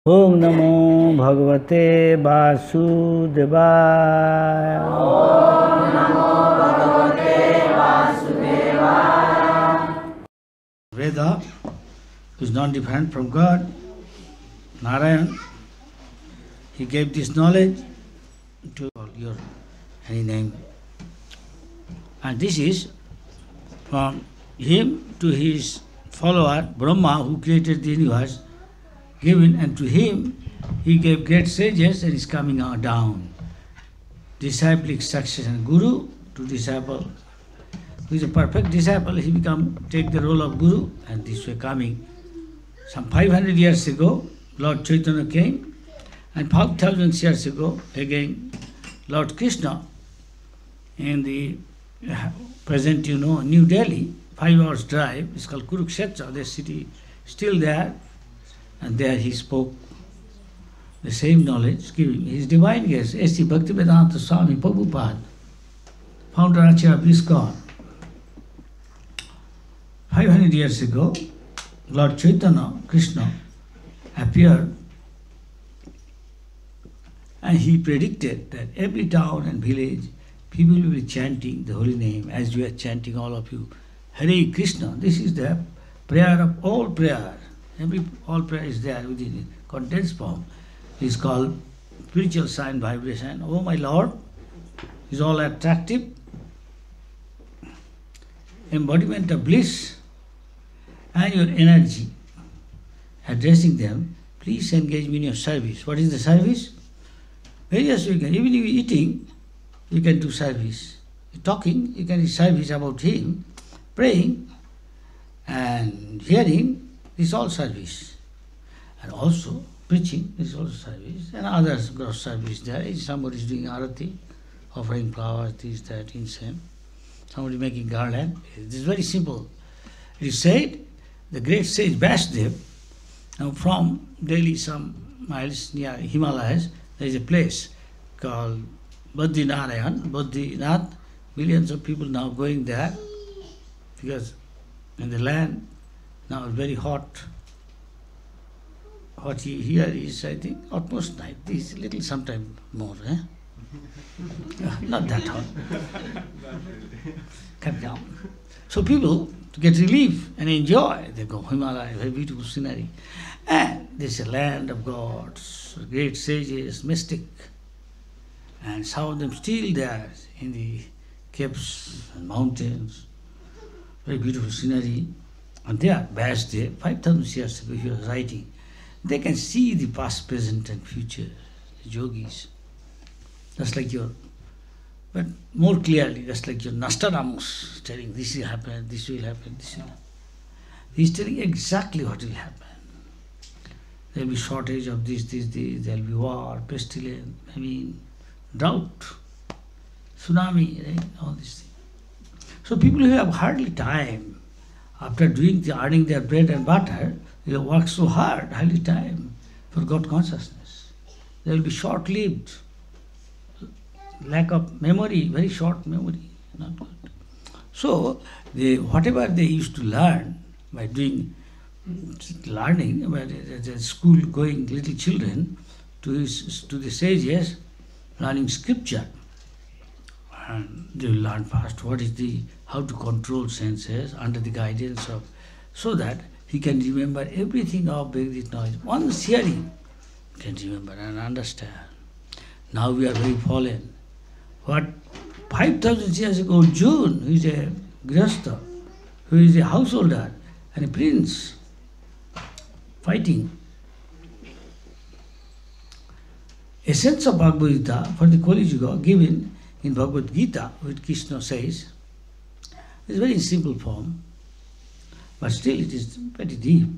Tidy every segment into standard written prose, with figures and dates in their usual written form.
ओम नमो भगवते वासुदेवाय। ओम नमो भगवते वासुदेवाय। Veda is not different from God. Narayan, he gave this knowledge to your any name. And this is from him to his follower, Brahma, who created the universe, given, and to him he gave great sages and is coming down. Disciplic succession, guru to disciple. Who is a perfect disciple, he take the role of guru, and this way coming. Some 500 years ago, Lord Chaitanya came, and 5,000 years ago, again, Lord Krishna, in the present, New Delhi, 5 hours drive, it's called Kurukshetra, the city still there, and there he spoke the same knowledge, giving his divine guest, A.C. Bhaktivedanta Swami Prabhupada, founder Acharya of ISKCON. 500 years ago, Lord Chaitanya, Krishna, appeared, and he predicted that every town and village, people will be chanting the holy name, as you are chanting, all of you, Hare Krishna. This is the prayer of all prayer. All prayer is there within it, condensed form. It is called spiritual sign vibration. Oh my Lord, is all attractive embodiment of bliss, and your energy addressing them. Please engage me in your service. What is the service? Various you can. Even if you're eating, you can do service. You're talking, you can do service about him. Praying and hearing is all service. And also preaching is also service. And others gross service there. Somebody is doing arati, offering flowers, this, that, incense. Somebody making garland. It is very simple. It is said, the great sage Vasudev, now from Delhi some miles near Himalayas, there is a place called Badrinath. Millions of people now going there, because in the land now it's very hot. What here is, I think, almost night. This little sometime more. Not that hot. Come down. So people, to get relief and enjoy, they go Himalaya, very beautiful scenery. And this is a land of gods, great sages, mystic. And some of them still there in the caves and mountains. Very beautiful scenery. And there, Vasudev, 5,000 years ago, he was writing. They can see the past, present, and future, the yogis. Just like but more clearly, just like your Nostradamus telling this will happen, this will happen, this will happen. He's telling exactly what will happen. There will be shortage of this, there will be war, pestilence, drought, tsunami, right? All these things. So people who have hardly time, after earning their bread and butter, they work so hard, hardly time for God consciousness. They will be short-lived. Lack of memory, very short memory, not good. So, whatever they used to learn by doing learning, by the school going little children, to the sages, learning scripture, and they will learn first how to control senses under the guidance of, so that he can remember everything of Vedic knowledge. Once hearing, he can remember and understand. Now we are very fallen. What 5,000 years ago, June, who is a grihastha, who is a householder and a prince, fighting. Essence of Bhagavad Gita for the Kali Yuga given in Bhagavad Gita, which Krishna says, is very simple form, but still it is very deep.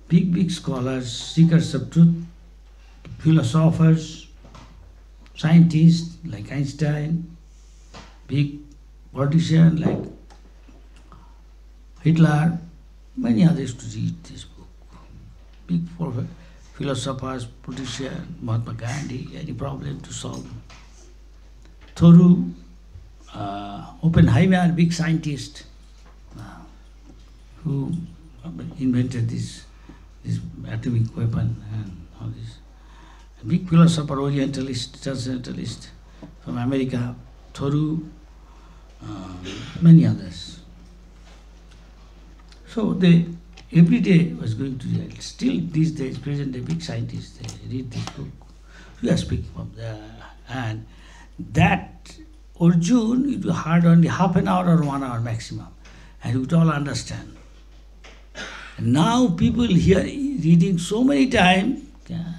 Big scholars, seekers of truth, philosophers, scientists like Einstein, big politicians like Hitler, many others to read this book. Big philosophers, politicians, Mahatma Gandhi, any problem to solve. Thoreau, Oppenheimer, big scientist, who invented this atomic weapon. all this. A big philosopher, Orientalist, Transcendentalist from America, Thoreau, many others. So they every day was going to jail. Still these days, present day, big scientists, they read this book. We are speaking from there. And that Arjun, it was hard only half an hour or 1 hour maximum. And you would all understand. And now people here reading so many times can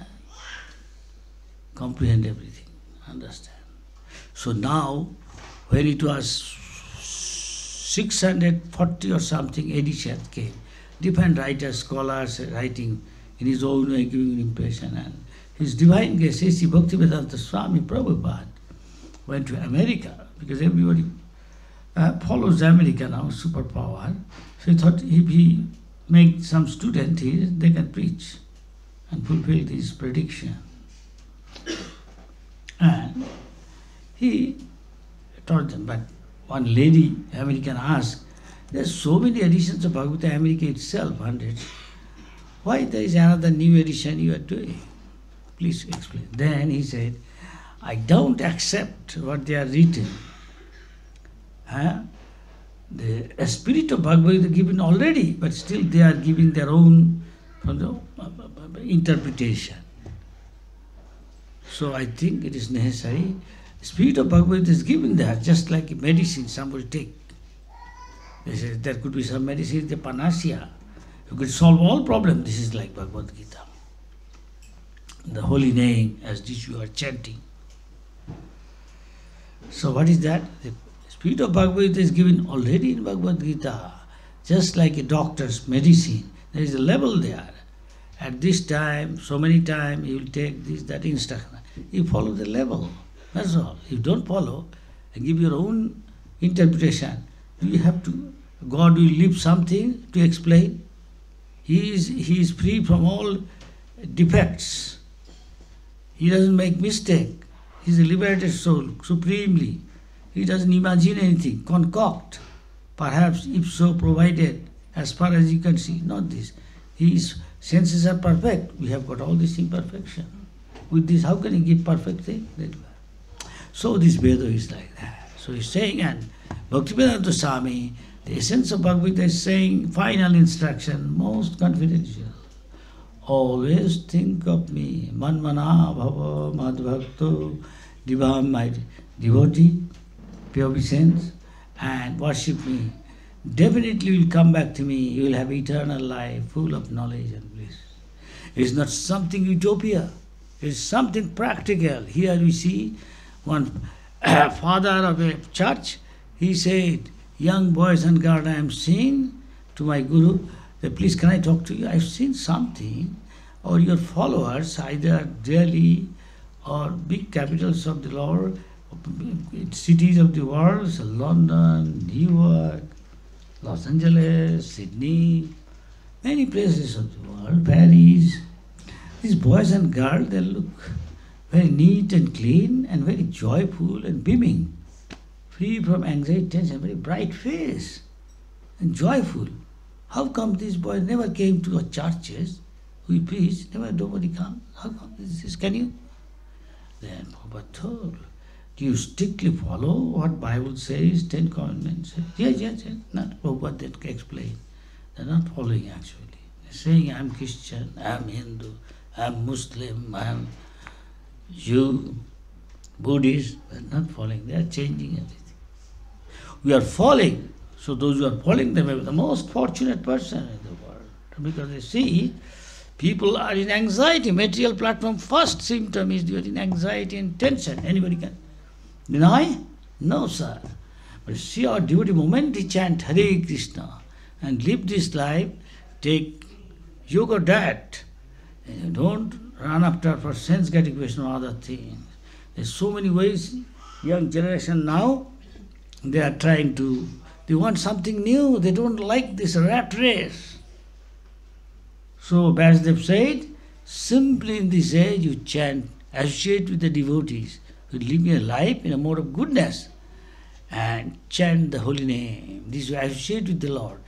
comprehend everything, understand. So now, when it was 640 or something edition came, different writers, scholars writing in his own way, giving an impression. And his divine grace, Sri Bhaktivedanta Swami Prabhupada, went to America because everybody follows America now, superpower. So he thought if he make some student here, they can preach and fulfill his prediction. And he taught them, but one lady, American, asked, there's so many editions of Bhagavad Gita, America itself, hundreds. Why there is another new edition you are doing? Please explain. Then he said, I don't accept what they are written. The spirit of Bhagavad Gita is given already, but still they are giving their own interpretation. So I think it is necessary. The spirit of Bhagavad Gita is given there, just like a medicine somebody take. They say there could be some medicine, the panacea. You could solve all problems. This is like Bhagavad Gita. The holy name, as this you are chanting. So what is that? The spirit of Bhagavad Gita is given already in Bhagavad Gita. Just like a doctor's medicine. There is a level there. At this time, so many times, you will take this, that instruction. You follow the level. That's all. If you don't follow and give your own interpretation, you have to, God will leave something to explain. He is free from all defects. He doesn't make mistake. He is a liberated soul, supremely. He doesn't imagine anything, concoct. Perhaps, if so provided, as far as you can see, not this. His senses are perfect. We have got all this imperfection. With this, how can he give perfect thing? So this Veda is like that. So he's saying, and Bhaktivedanta Swami, the essence of Bhagavad Gita is saying, final instruction, most confidential. Always think of me, manmana bhava madhbhakto, devam, my devotee, pure essence, and worship me. Definitely you will come back to me, you will have eternal life, full of knowledge and bliss. It is not something utopia, it is something practical. Here we see one father of a church, he said, young boys and girls, I am saying to my guru, that please can I talk to you? I have seen something, or your followers, either Delhi or big capitals of the Lord, cities of the world, so London, New York, Los Angeles, Sydney, many places of the world, Paris. These boys and girls, they look very neat and clean and very joyful and beaming, free from anxiety, tension, very bright face and joyful. How come these boys never came to our churches? We preach, nobody comes. How come this? Can you? Then Prabhupada told, do you strictly follow what Bible says, 10 Commandments? Yes. Not Prabhupada that explain. They're not following actually. They're saying, I'm Christian, I'm Hindu, I'm Muslim, I'm Jew, Buddhist. They're not following. They are changing everything. We are following. So those who are following them are the most fortunate person in the world. Because they see people are in anxiety. Material platform, first symptom is you are in anxiety and tension. Anybody can deny? No, sir. But see our devotee, moment they chant Hare Krishna and live this life, take yoga diet. And you don't run after for sense gratification or other things. There's so many ways, young generation now, they are trying to, they want something new. They don't like this rat race. So, as they've said, simply in this age you chant, associate with the devotees, who live your life in a mode of goodness, and chant the holy name. This you associate with the Lord.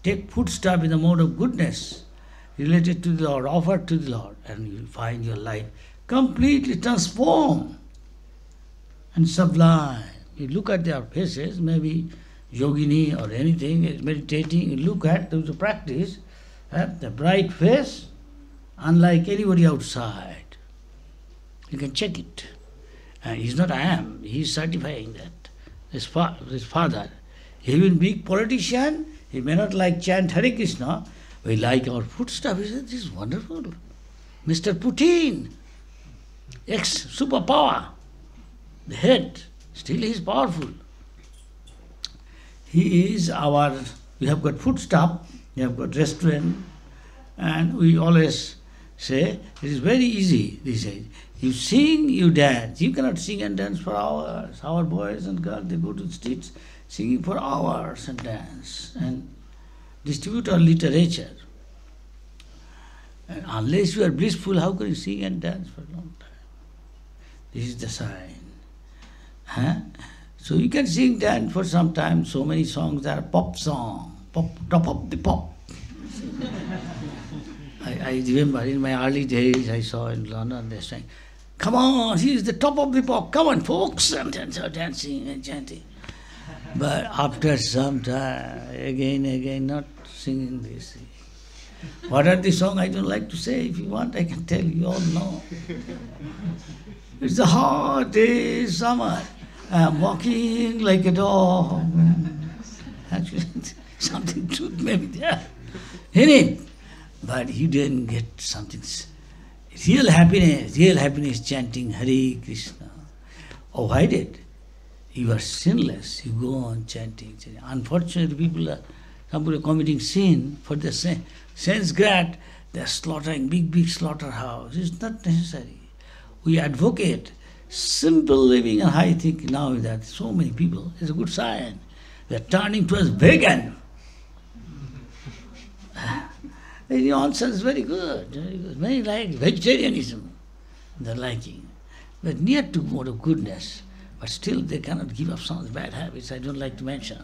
Take foodstuff in the mode of goodness. related to the Lord, offered to the Lord, and you will find your life completely transformed and sublime. You look at their faces, maybe yogini or anything, is meditating, you look at the practice, the bright face, unlike anybody outside. You can check it. And he's not I am, he's certifying that. His father. He will be politician, he may not like chant Hare Krishna, but he like our food stuff. He said, this is wonderful. Mr. Putin, ex-superpower, the head, still he is powerful. He is we have got food stuff, we have got restaurant, and we always say, it is very easy these days. You sing, you dance. You cannot sing and dance for hours. Our boys and girls, they go to the streets singing for hours and dance and distribute our literature. And unless you are blissful, how can you sing and dance for a long time? This is the sign. So you can sing, dance for some time. So many songs are pop song, top of the pop. I remember in my early days, I saw in London, they saying, come on, he is the top of the pop, come on folks, and so dancing and chanting. But after some time, again, not singing this. What are the songs I don't like to say? If you want, I can tell you all know. It's the hottest summer. I'm walking like a dog. Actually, something truth may be there in it. But he didn't get something. Real happiness chanting Hare Krishna. Oh, why did? You are sinless. You go on chanting. Unfortunately, some people are committing sin for the sense grat. They are slaughtering big slaughterhouse. It's not necessary. We advocate simple living, and I think now that so many people, it's a good sign. They are turning towards vegan. The nonsense is very good. Many like vegetarianism, they're liking. But near to more of goodness, but still they cannot give up some of the bad habits I don't like to mention.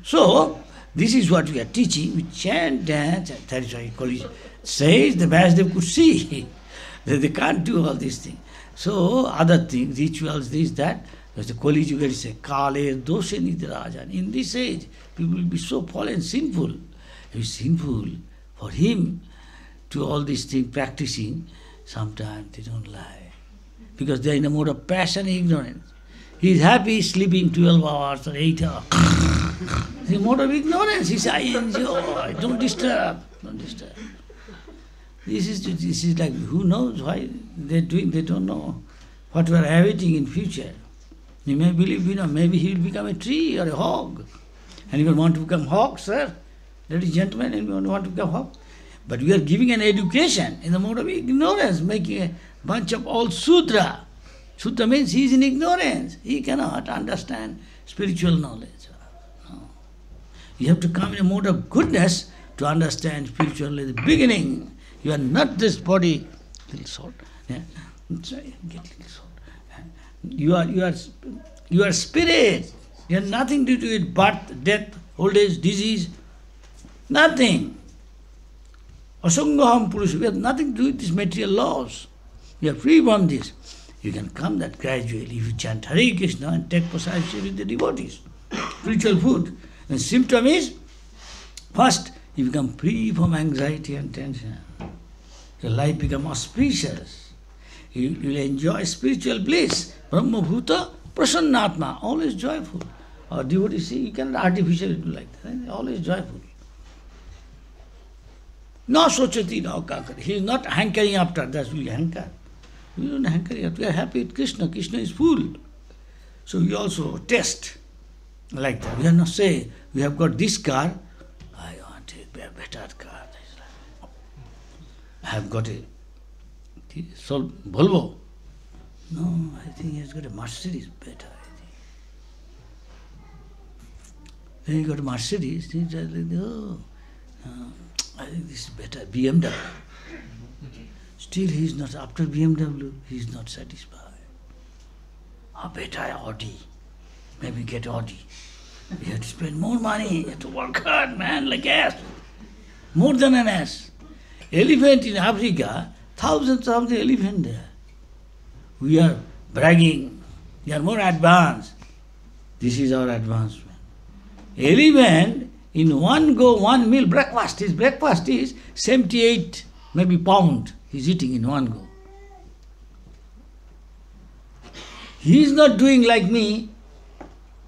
So, this is what we are teaching. We chant, dance, that is why college says the Vasudev could see that they can't do all these things. So, other things, rituals, this, that, as the Kali Yuga say, Kale doshe nidirajan. In this age, people will be so fallen, sinful. It is sinful for him to all these things practicing. Sometimes they don't lie. Because they are in a mode of passion and ignorance. He is happy sleeping 12 hours or 8 hours. It's a mode of ignorance. He says, I enjoy, don't disturb. This is like, who knows why they're doing, they don't know what we are awaiting in future. You may believe, maybe he will become a tree or a hog. Anyone want to become hog, sir? Ladies and gentlemen, anyone want to become hog? But we are giving an education in the mode of ignorance, making a bunch of old Sudra. Sudra means he is in ignorance. He cannot understand spiritual knowledge. No. You have to come in a mode of goodness to understand spiritual knowledge. The beginning, you are not this body, little salt. Yeah. Sorry, get little salt. You are spirit. You have nothing to do with birth, death, old age, disease. Nothing. Asangaham Purusha. We have nothing to do with these material laws. We are free from this. You can come that gradually if you chant Hare Krishna and take prasadam with the devotees. Spiritual food. The symptom is, first, you become free from anxiety and tension. Your life becomes auspicious. You will enjoy spiritual bliss. Brahma Bhuta Prasannatma, always joyful. Our devotees see, you cannot artificially do like that. Always joyful. No sochati no kakari. He is not hankering after, that's we hanker. We don't hanker after. We are happy with Krishna. Krishna is full. So we also test like that. We are not saying, we have got this car, I want a better car. I have got a Volvo. No, I think he has got a Mercedes better, I think. Then he got a Mercedes, he said, oh, I think this is better, BMW. Still he is not, after BMW, he is not satisfied. Better Audi. Maybe get Audi. You have to spend more money, you have to work hard, man, like ass. more than an ass. Elephant in Africa, thousands of the elephant there. We are bragging, we are more advanced. This is our advancement. Elephant, in one go, one meal, his breakfast is 78 maybe pound he's eating in one go. He is not doing like me,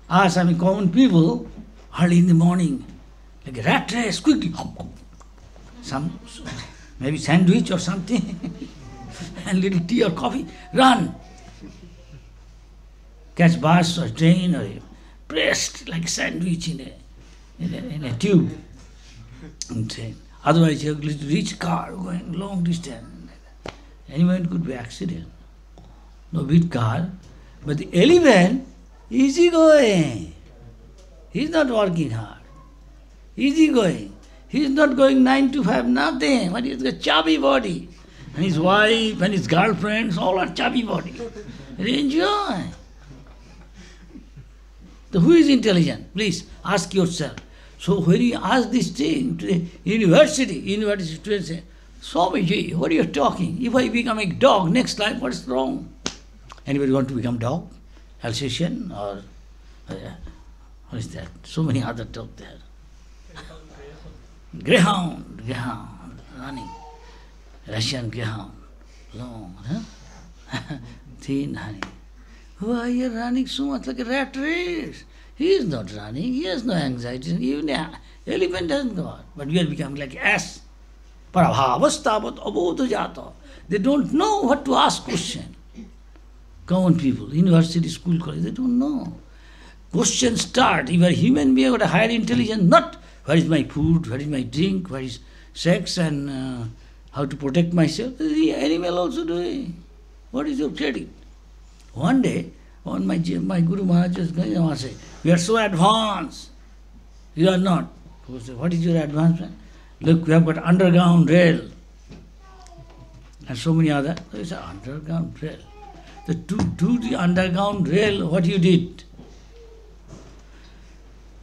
us, common people, early in the morning, like a rat race, quickly, some maybe sandwich or something, and little tea or coffee, run. Catch bus or train or pressed like a sandwich in a tube and train. Otherwise you have to reach car going long distance. Anyone could be accident. No big car. But the elephant, easy going. He's not working hard. Easy going. He's not going 9 to 5, nothing. But he's got a chubby body. And his wife and his girlfriends all are chubby body. They enjoy. So who is intelligent? Please ask yourself. So when you ask this thing to the university students say, Swamiji, what are you talking? If I become a dog next life, what's wrong? Anybody want to become dog? Alsatian or what is that? So many other dogs there. Greyhound, running. Russian greyhound, long, thin, honey. Why are you running so much like a rat race? He is not running, he has no anxiety. Even an elephant doesn't go on. But we are becoming like ass. Parabhavastavat abodha jata. They don't know what to ask question. Common people, university, school, college, they don't know. Questions start. If you are a human being with a higher intelligence, not where is my food, where is my drink, where is sex and how to protect myself. The animal also doing. What is your credit? One day, my Guru Maharaj was going to say, we are so advanced. You are not. What is your advancement? Look, we have got underground rail. And so many other. So it's an underground rail. To do the underground rail, what you did?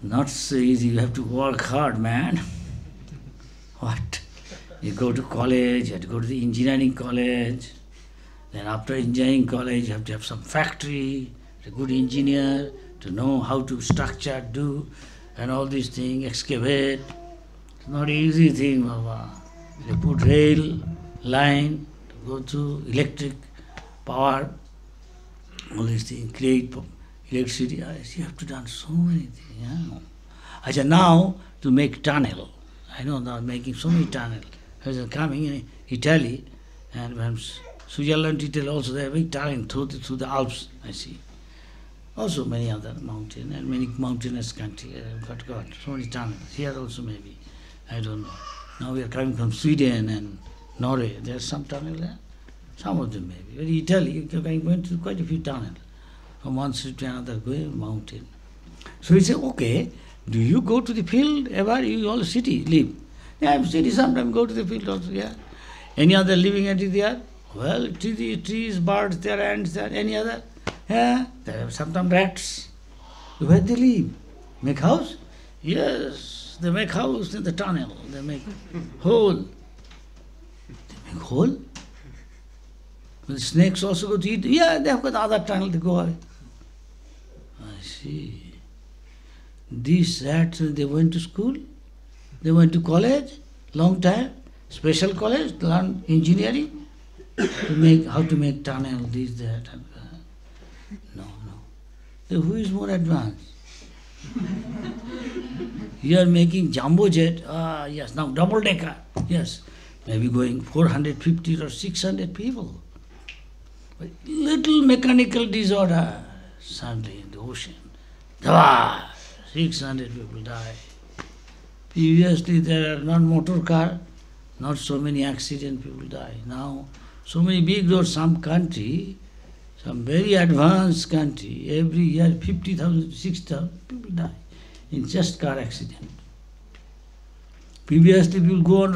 Not so easy. You have to work hard, man. What? You go to college, you have to go to the engineering college. Then after engineering college, you have to have some factory, a good engineer, to know how to structure, do, and all these things, excavate. It's not an easy thing, Baba. You put rail, line, to go through electric power, all these things, create electricity. You have to do so many things. Yeah. I said, now to make tunnel. I know now making so many tunnels. I was coming in Italy, and when Switzerland, Italy also, they are big tunnel through the Alps, I see. Also many other mountains, and many mountainous countries. Got so many tunnels. Here also maybe, I don't know. Now we are coming from Sweden and Norway. There are some tunnels there. Some of them maybe. But Italy, you are going to quite a few tunnels. From one street to another, going mountain. So he said, okay, do you go to the field ever? You all city live. Yeah, I'm city, sometimes go to the field also, yeah. Any other living entity there? Well, trees, birds there, ants there, any other? Yeah, there are sometimes rats. Where they live? Make house? Yes, they make house in the tunnel. They make hole. They make hole? The snakes also go to eat. Yeah, they have got other tunnel to go away. I see. These rats, they went to school, they went to college, long time, special college, to learn engineering, how to make tunnel, this, that. No. So who is more advanced? You are making jumbo jet, yes, now double decker, yes, maybe going 450 or 600 people. But little mechanical disorder, suddenly in the ocean, 600 people die. Previously there are not motor car, not so many accident people die. Now so many big roads, some country, some very advanced country, every year 50,000 to 60,000 people die in just car accident. Previously people go on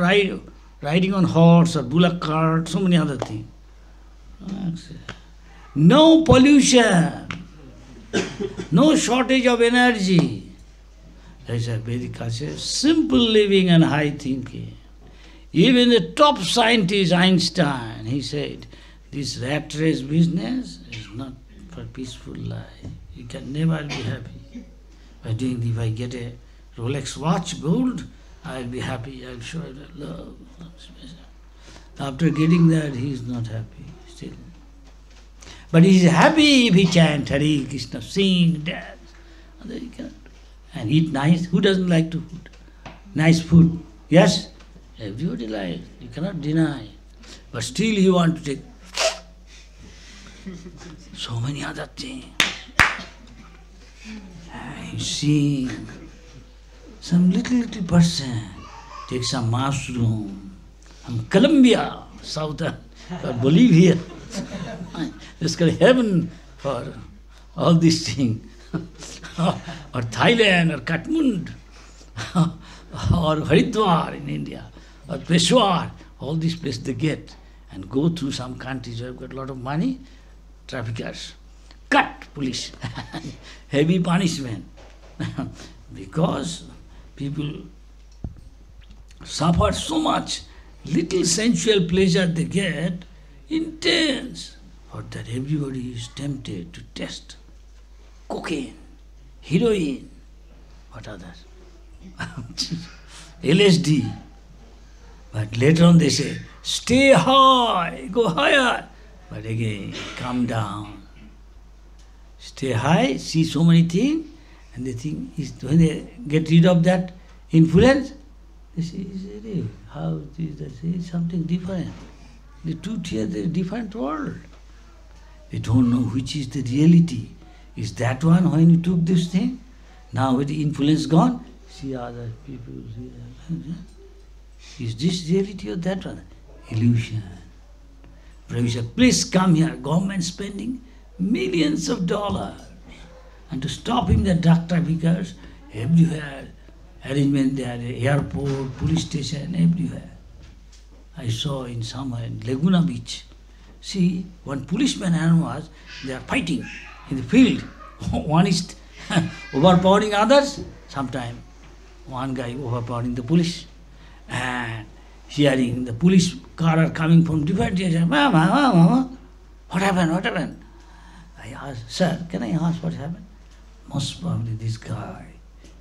riding on horse or bullock cart, so many other things. No pollution, no shortage of energy. That's a Vedic culture, simple living and high thinking. Even the top scientist, Einstein, he said, this rat race business is not for peaceful life. You can never be happy. By doing, if I get a Rolex watch, gold, I'll be happy. I'll show it love. After getting that, he is not happy still. But he is happy if he chant Hare Krishna, sing, dance. And eat nice. Who doesn't like to food? Nice food. Yes? Everybody likes. You cannot deny. But still you want to take so many other things. You see, some little person take some mushroom from Colombia, southern, or Bolivia. It's called heaven for all these things. Or Thailand, or Kathmandu, or Haridwar in India, or Peshawar, all these places they get and go through some countries where have got a lot of money, traffickers, cut police, heavy punishment, because people suffer so much, little sensual pleasure they get, intense, for that everybody is tempted to test cocaine, heroin, what others? LSD. But later on they say, stay high, go higher. But again, come down. Stay high, see so many things, and they think, when they get rid of that influence, they say, how is that? Something different. The truth here, there is a different world. They don't know which is the reality. Is that one when you took this thing? Now with the influence gone, see other people. Is this reality or that one? Illusion. Prabhu said, please come here. Government spending millions of dollars. And to stop him, the drug traffickers, everywhere, arrangement there, airport, police station, everywhere. I saw in somewhere in Laguna Beach. See, one policeman and was, they are fighting in the field. One is overpowering others. Sometime one guy overpowering the police. And hearing the police car are coming from different directions. Mama, what happened? What happened? I asked, sir, can I ask what happened? Most probably this guy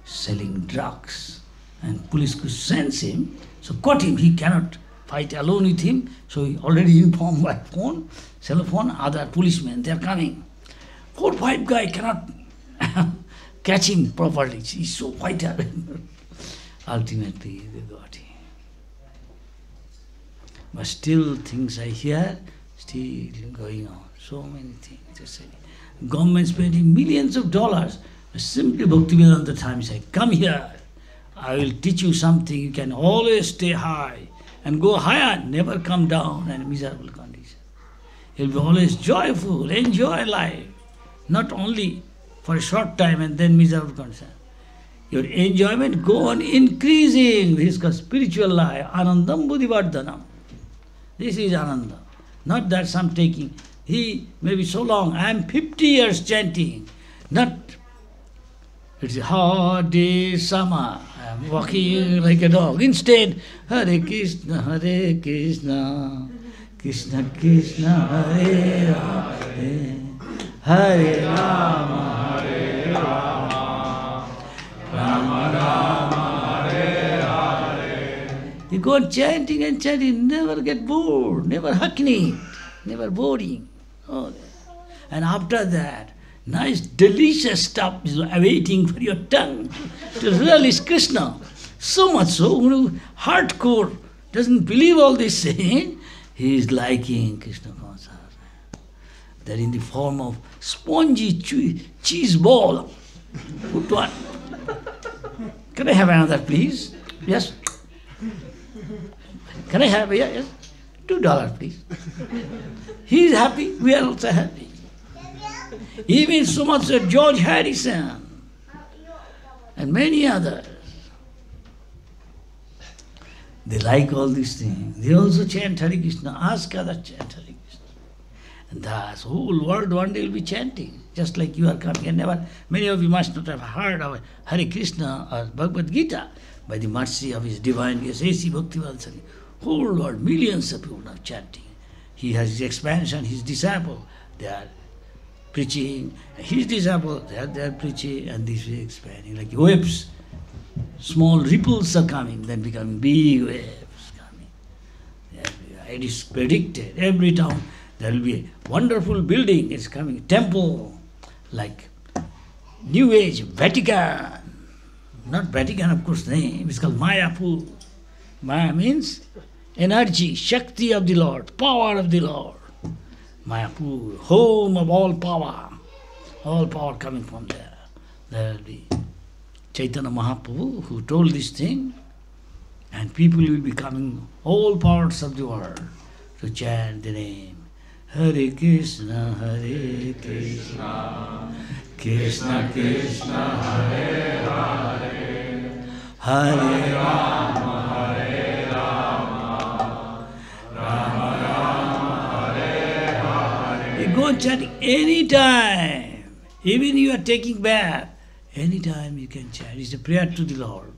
selling drugs. And police could sense him, so caught him. He cannot fight alone with him, so he already informed by phone, cell phone, other policemen, they are coming. 4 or 5 guy cannot catch him properly. He's so fighter. Ultimately, they got him. But still, things I hear, still going on. So many things to say. Government spending millions of dollars. Simply Bhaktivedanta Swami said, come here. I will teach you something. You can always stay high and go higher, never come down in a miserable condition. You'll be always joyful, enjoy life. Not only for a short time and then miserable condition. Your enjoyment go on increasing. This is called spiritual life. Anandam buddhivardhanam. This is Ananda. Not that some taking. He may be so long. I am 50 years chanting. Not, it's Hare Sama. I am walking like a dog. Instead, Hare Krishna, Krishna Krishna, Hare Hare, Hare Rama, Hare Rama, Rama Rama, Hare Hare. You go on chanting and chanting, never get bored, never hackneyed, never boring. Oh, and after that, nice delicious stuff is awaiting for your tongue to realize Krishna. So much so, who hardcore doesn't believe all this saying, he is liking Krishna consciousness. That in the form of spongy cheese ball. Put one. Can I have another, please? Yes. Can I have? Yes. $2, please. He is happy. We are also happy. Even so much that George Harrison and many others, they like all these things. They also chant Hare Krishna. Ask others chant Hare Krishna. And thus, whole world one day will be chanting. Just like you are coming. And never, many of you must not have heard of Hare Krishna or Bhagavad Gita. By the mercy of His divine grace, A.C. Bhaktivedanta Swami. Whole world, millions of people now chanting. He has his expansion, his disciple, they are preaching, his disciple, they are preaching, and this way expanding, like waves. Small ripples are coming, then becoming big waves coming. It is predicted, every town there will be a wonderful building, it's coming, temple, like New Age, Vatican. Not Vatican, of course, name, it's called Mayapur. Maya means energy, Shakti of the Lord, power of the Lord. Mayapur, home of all power coming from there. There will be Chaitanya Mahaprabhu who told this thing, and people will be coming all parts of the world to chant the name. Hare Krishna, Hare Krishna, Krishna Krishna, Hare Hare, Hare Rama, Hare Rama, Rama Rama, Hare Hare. You go and chant anytime, even you are taking bath, anytime you can chant. It's a prayer to the Lord.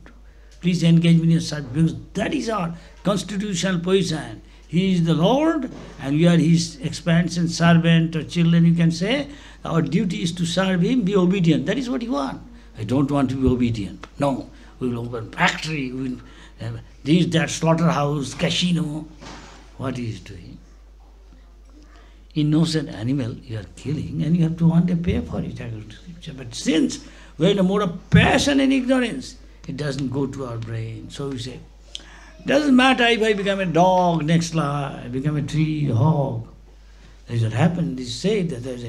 Please engage me in your service, because that is our constitutional position. He is the Lord and we are His expansion servant or children, you can say. Our duty is to serve Him, be obedient. That is what you want. I don't want to be obedient. No, we will open factory, we will have this, that, slaughterhouse, casino. What He is doing? Innocent animal you are killing and you have to one day pay for it, according to Scripture. But since we are in a mode of passion and ignorance, it doesn't go to our brain. So we say, doesn't matter if I become a dog next life, I become a tree, a hog. That is what happened. It is said that there is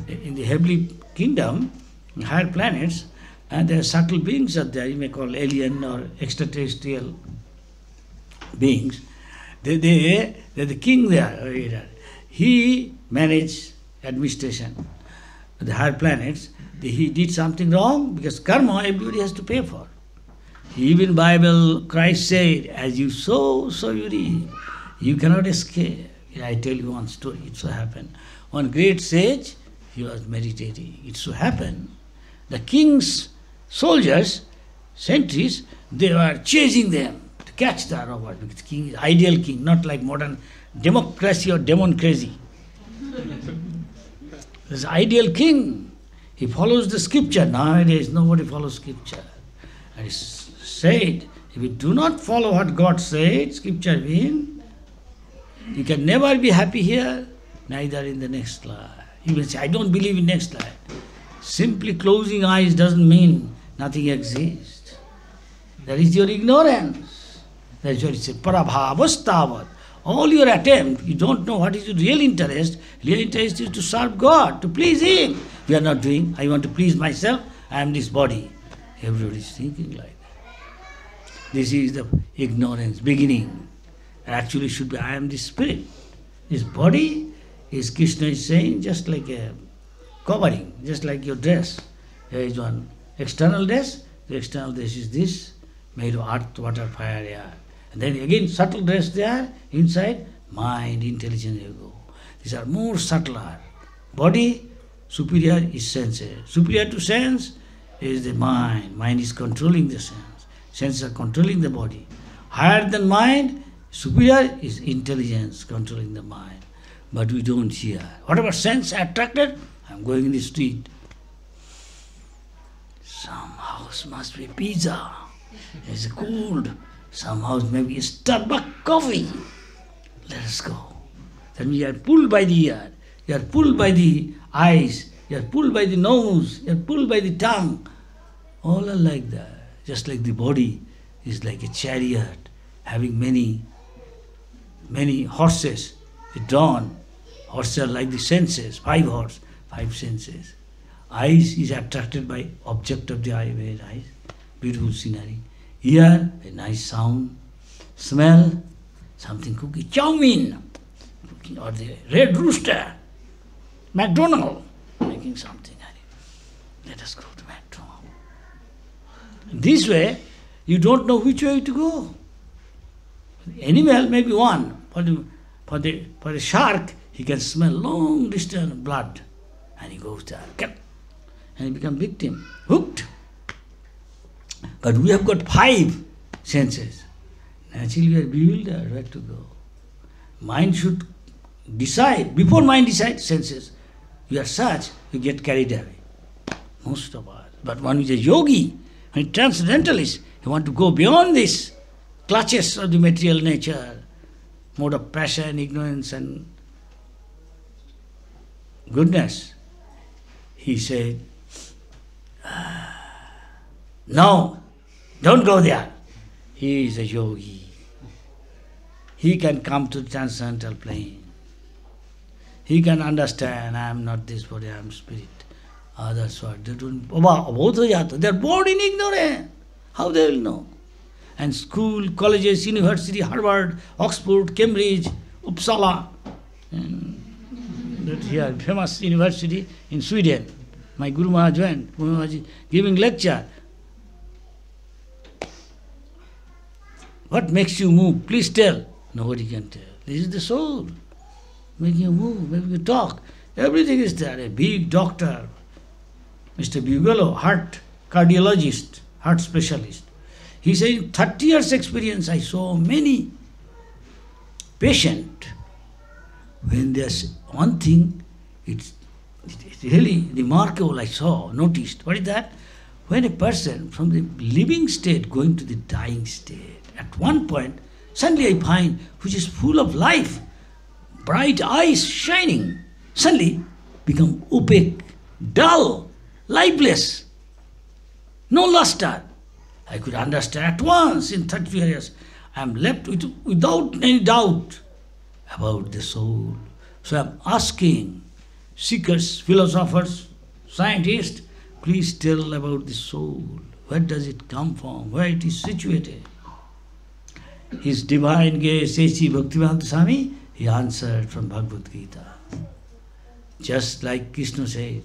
in the heavenly kingdom, in higher planets, and there are subtle beings out there, you may call alien or extraterrestrial beings. They're the king there. He managed administration of the higher planets. He did something wrong, because karma everybody has to pay for. Even Bible, Christ said, as you sow, so you reap. You cannot escape. I tell you one story, it so happened. One great sage, he was meditating. It so happened, the king's soldiers, sentries, they were chasing them to catch the robber, because the king is ideal king, not like modern democracy or democracy. This ideal king, he follows the Scripture. Nowadays, nobody follows Scripture. And it's said, if you do not follow what God said, Scripture means, you can never be happy here, neither in the next life. You will say, I don't believe in next life. Simply closing eyes doesn't mean nothing exists. That is your ignorance. That is what it says, parabhavastavat. All your attempt, you don't know what is your real interest. Real interest is to serve God, to please Him. We are not doing, I want to please myself, I am this body. Everybody is thinking like that. This is the ignorance beginning. Actually should be, I am the spirit. This body is, Krishna is saying, just like a covering, just like your dress. There is one external dress. The external dress is this, made of earth, water, fire, air. And then again subtle dress there, inside, mind, intelligence, ego. These are more subtler. Body, superior is senses. Superior to sense is the mind. Mind is controlling the sense. Senses are controlling the body. Higher than mind, superior is intelligence controlling the mind. But we don't hear. Whatever sense attracted, I'm going in the street. Some house must be pizza. It's cold. Some house maybe Starbucks coffee. Let us go. Then we are pulled by the ear. You are pulled by the eyes. You are pulled by the nose. You are pulled by the tongue. All are like that. Just like the body is like a chariot having many horses drawn. Horses are like the senses, 5 horses, 5 senses. Eyes is attracted by object of the eye, very nice, beautiful scenery. Ear, a nice sound. Smell, something cooking, chow mein, cooking, or the Red Rooster, McDonald, making something. Let us go to McDonald. This way, you don't know which way to go. Animal may be one. For the shark, he can smell long distance blood, and he goes there, and he becomes victim, hooked. But we have got 5 senses. Naturally you are bewildered, where to go. Mind should decide. Before mind decides, senses, you are such, you get carried away. Most of us. But one is a yogi, a transcendentalist, you want to go beyond this clutches of the material nature, mode of passion, ignorance and goodness. He said, no, don't go there. He is a yogi. He can come to the transcendental plane. He can understand, I am not this body, I am spirit. Others what? They don't. They are born in ignorance. How they will know? And school, colleges, university, Harvard, Oxford, Cambridge, Uppsala, and that here, famous university in Sweden. My Guru Maharaj went, Guru Maharaj is giving lecture. What makes you move? Please tell. Nobody can tell. This is the soul making you move, making you talk. Everything is there. A big doctor, Mr. Bugalo, heart cardiologist, heart specialist. He said, in 30 years experience, I saw many patients. When there's one thing, it's really remarkable, I noticed. What is that? When a person from the living state going to the dying state, at one point, suddenly I find, which is full of life, bright eyes shining, suddenly become opaque, dull, lifeless, no luster. I could understand at once in 30 years. I am left without any doubt about the soul. So I am asking seekers, philosophers, scientists, please tell about the soul. Where does it come from? Where it is situated? His divine gaze, A.C. Bhaktivedanta Swami, he answered from Bhagavad Gita. Just like Krishna said,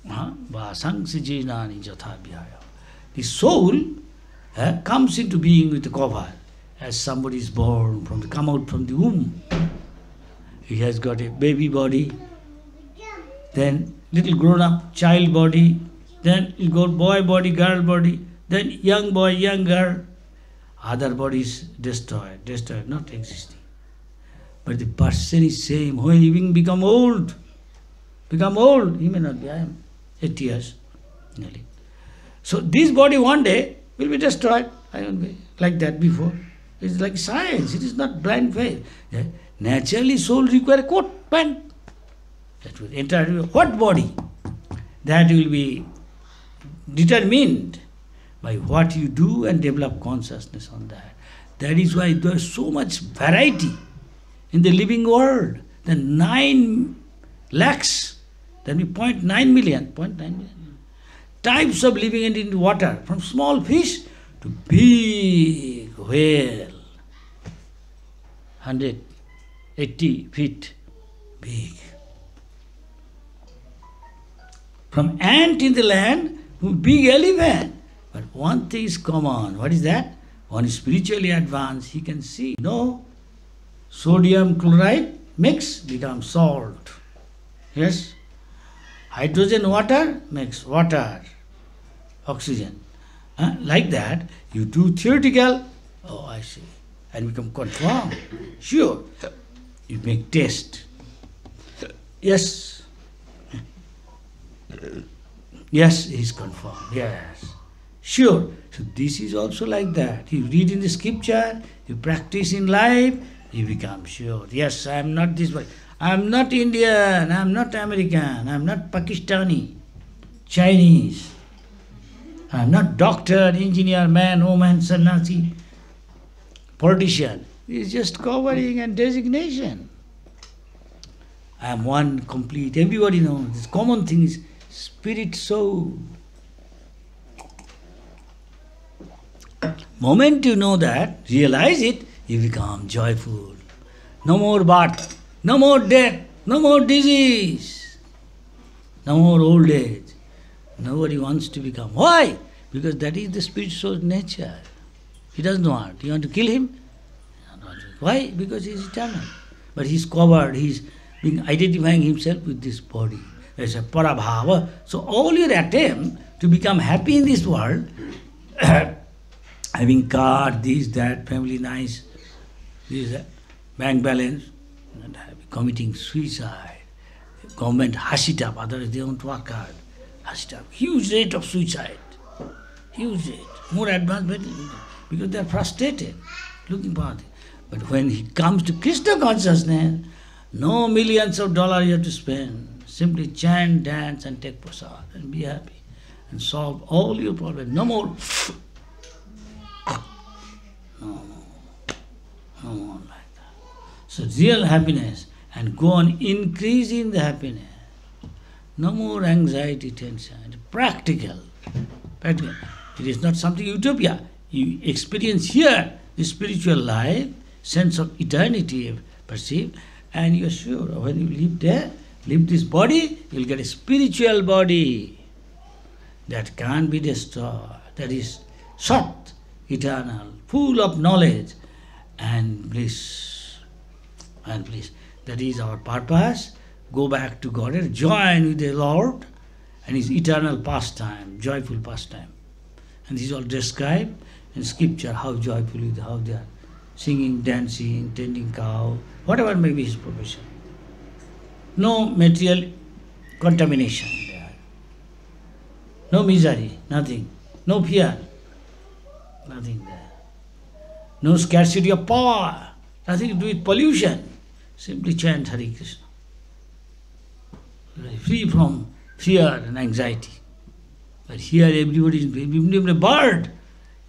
Vasangsi jinani jatha vyaya. The soul comes into being with the cover. As somebody is born, come out from the womb. He has got a baby body, then little grown-up child body, then you got boy body, girl body, then young boy, young girl. Other bodies destroyed, not existing. But the person is same. When he become old, he may not be, I am 80 years nearly. So this body one day will be destroyed. I won't be like that before. It's like science, it is not blind faith. Naturally soul require a coat, pant. That will enter what body? That will be determined by what you do and develop consciousness on that. That is why there is so much variety in the living world. The 9 lakhs, that will be 0.9 million types of living in water, from small fish to big whale, 180 feet big. From ant in the land to big elephant. But one thing is common. What is that? One is spiritually advanced, he can see. No, sodium chloride mix becomes salt. Yes? Hydrogen water makes water, oxygen. Like that, you do theoretical, oh I see, and become confirmed. Sure, you make test. Yes. Yes, he is confirmed. Yes. Sure. So this is also like that. You read in the scripture, you practice in life, you become sure. Yes, I am not this way. I am not Indian, I am not American, I am not Pakistani, Chinese. I am not doctor, engineer, man, woman, sannyasi, politician. It is just covering and designation. I am one complete. Everybody knows. This common thing is spirit, soul. Moment you know that, realize it, you become joyful. No more birth, no more death, no more disease, no more old age. Nobody wants to become. Why? Because that is the spirit soul's nature. He doesn't want. You want to kill him? Why? Because he is eternal. But he is covered, he is identifying himself with this body. There's a parabhava. So all your attempt to become happy in this world, having car, this, that, family nice, this, that, bank balance, and committing suicide. Government hush it up, otherwise they won't work hard. Hush it up. Huge rate of suicide. Huge rate. More advanced, because they are frustrated, looking for it. But when he comes to Krishna consciousness, no millions of dollars you have to spend. Simply chant, dance, and take prasad, and be happy, and solve all your problems. No more. No more like that. So real happiness, and go on increasing the happiness. No more anxiety, tension. Practical. Practical. It is not something utopia. You experience here the spiritual life, sense of eternity perceive, and you are sure when you live there, live this body, you will get a spiritual body that can't be destroyed, that is Sat, eternal, full of knowledge and bliss. And bliss. That is our purpose. Go back to God, join with the Lord and His eternal pastime, joyful pastime. And this is all described in scripture, how joyful is, how they are singing, dancing, tending cow, whatever may be his profession. No material contamination there. No misery, nothing. No fear, nothing there. No scarcity of power, nothing to do with pollution. Simply chant Hare Krishna. Free from fear and anxiety. But here everybody is, even a bird,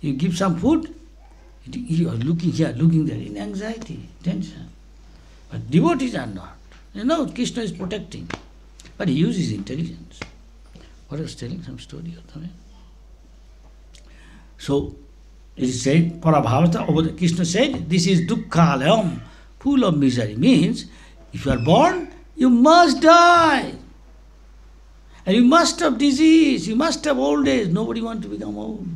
you give some food, you are looking here, looking there, in anxiety, tension. But devotees are not. You know, Krishna is protecting. But he uses intelligence. What I was telling some story of them. So, it is said, Parabhavata, Krishna said, this is dukkhalayam, full of misery. Means, if you are born, you must die. And you must have disease, you must have old age. Nobody wants to become old.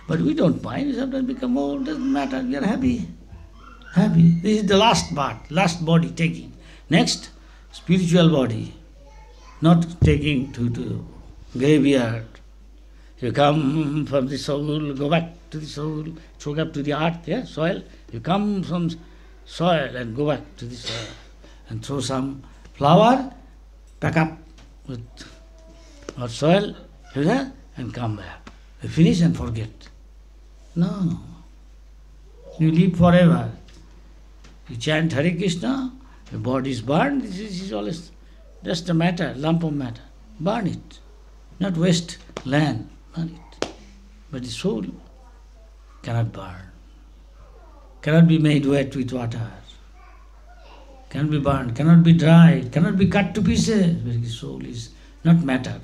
But we don't mind, we sometimes become old, doesn't matter, we are happy. Happy. This is the last part, last body taking. Next, spiritual body. Not taking to graveyard. You come from the soul, go back to the soul, throw up to the earth, yeah, soil. You come from soil and go back to the soil. And throw some flower, pack up with or soil, and come back. You finish and forget. No. You live forever. You chant Hare Krishna, your body is burned, this is always just a matter, lump of matter. Burn it. Not waste land, burn it. But the soul cannot burn. Cannot be made wet with water. Cannot be burned, cannot be dried, cannot be cut to pieces. But the soul is not matter.